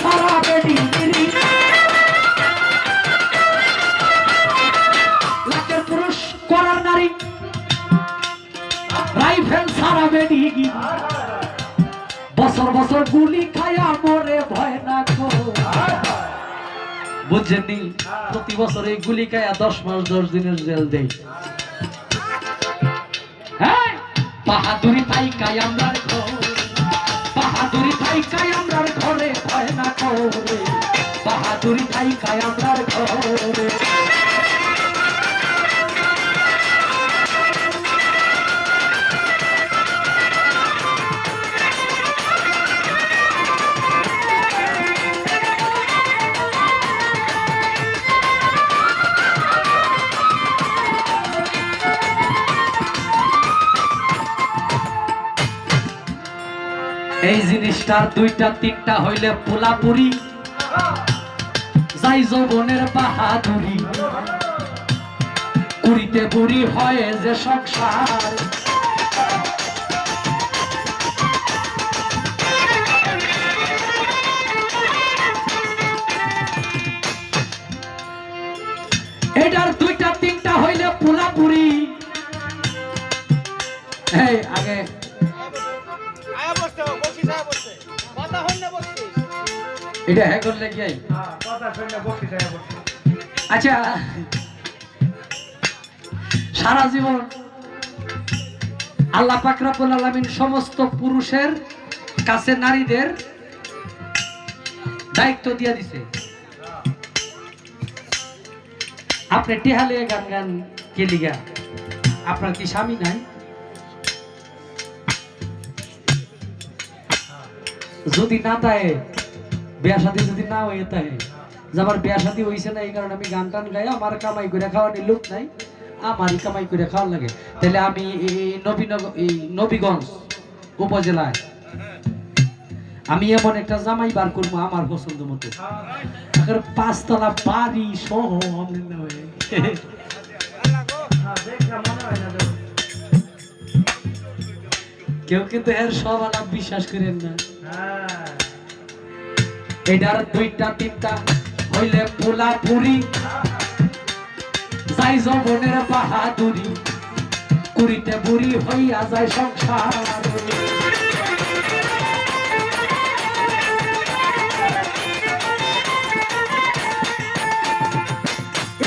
সারা বেডি লাখের পুরুষ করার নারী রাইফেল সারা বেডি বছর বছর গুলি খায়া মরে ভয় না কো বুঝছেননি প্রতি বছর এই গুলি খায়া 10 মাস 10 দিনের জেল দেয় হ্যাঁ বাহাদুরি তাই কাই আমরার ঘর বাহাদুরি তাই কাই আমরার ঘরে ভয় না করে বাহাদুরি তাই কাই আমরার ঘরে এই জিনিসটার দুইটা তিনটা হইলে পোলাপুরি যাই যৌবনের বাহাদুরি কুড়িতে বুড়ি হয় যে সংসার এটার দুইটা তিনটা হইলে পোলাপুরি এই আগে এটা হ্যাঁ করলে কি আচ্ছা সারা জীবন আল্লাহ পাক রব্বুল আলামিন সমস্ত পুরুষের কাছে নারীদের দায়িত্ব দিয়ে দিছে আপনি টেহালে গান গান কে লিগা আপনার কি স্বামী নাই যদি না তাই বিয়া শাদী যদি না হয়ে তাই যে আমার বিয়া শাদী হয়েছে না এই কারণে আমি গান টান গাই আমার কামাই করে খাওয়ানোর লোক নাই আমারই কামাই করে খাওয়ার লাগে তাহলে আমি এই নবীগঞ্জ উপজেলায় আমি এমন একটা জামাই বার করবো আমার পছন্দ মতো 5 তলা বাড়ি সহ কেউ কিন্তু এর সব আলাপ বিশ্বাস করেন না এটার দুইটা তিনটা হইলে পোলাপুরি যাই যৌবনের বাহাদুরি কুড়িতে বুড়ি হইয়া যায় সংসার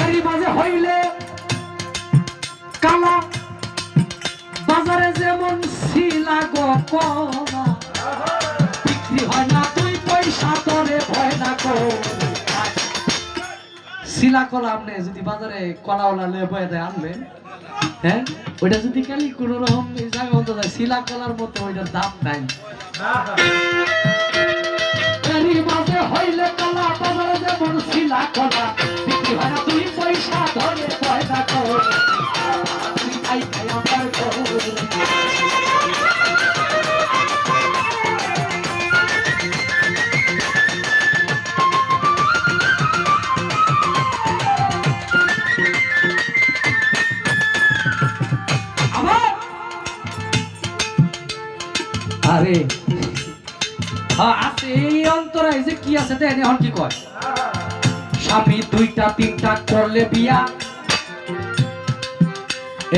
এরই মাঝে হইলে কালা বাজারে যেমন শিলা গো কলা বিক্রি হয় না তুই পয়সা তোরে ভয় না কো শিলা কলা আপনি যদি বাজারে কলাওয়ালা লে বয়ে দেয় আনবেন হ্যাঁ ওইটা যদি খালি কোনো রকম জায়গা হতো যায় শিলা কলার মতো ওইটার দাম নাই এরই মাঝে হইলে কালা বাজারে যেমন শিলা কলা বিক্রি হয় না তুই পয়সা তোরে ভয় না কো তুই খাই খাই আমার আরে হ্যাঁ আছে এই অন্তরায় যে কি আছে দেন এখন কি কয় স্বামী দুইটা তিনটা করলে বিয়া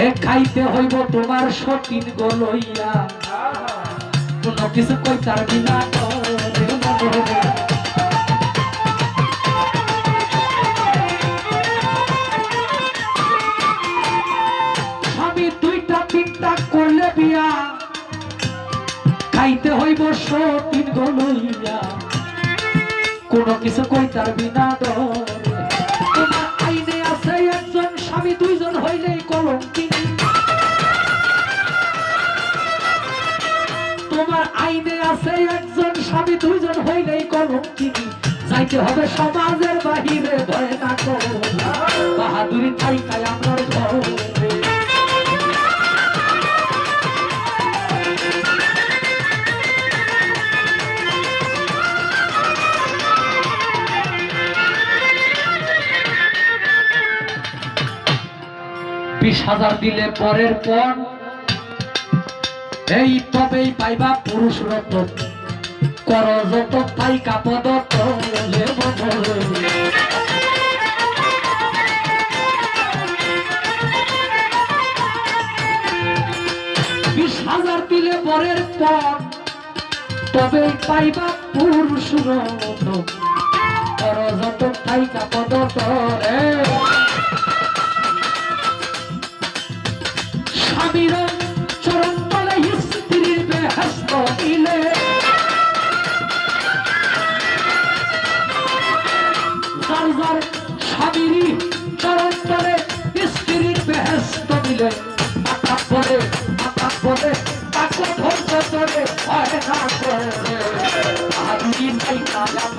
এ খাইতে হইব তোমার সতীন গলইয়া কোনো কিছু কইতার বিনা স্বামী দুইটা তিনটা করলে বিয়া খাইতে হইব সতীন গলইয়া কোনো কিছু কইতার বিনা তোমার আইনে আছে একজন স্বামী দুইজন হইলেই কলঙ্কিনী তোমার আইনে আছে একজন স্বামী দুইজন হইলেই কলঙ্কিনী যাইতে হবে সমাজের বাহিরে ভয় না কো বাহাদুরি তাই কাই আমরার ঘর $20,000 দিলে পরের পর এই তবেই পাইবা পুরুষ রত্ন কর যত পাই কাপদ তলে বদলে 20,000 দিলে বরের পর তবে পাইবা পুরুষ রত্ন কর যত পাই কাপদ তলে স্বামীর চরণ তলে স্ত্রীর বেহেশত দিলে যার স্বামীর চরণ তলে স্ত্রীর বেহেশত দিলে মাথা পড়ে তাকে ধৈর্য ধরে হয় না করে আর কি নাই কালাম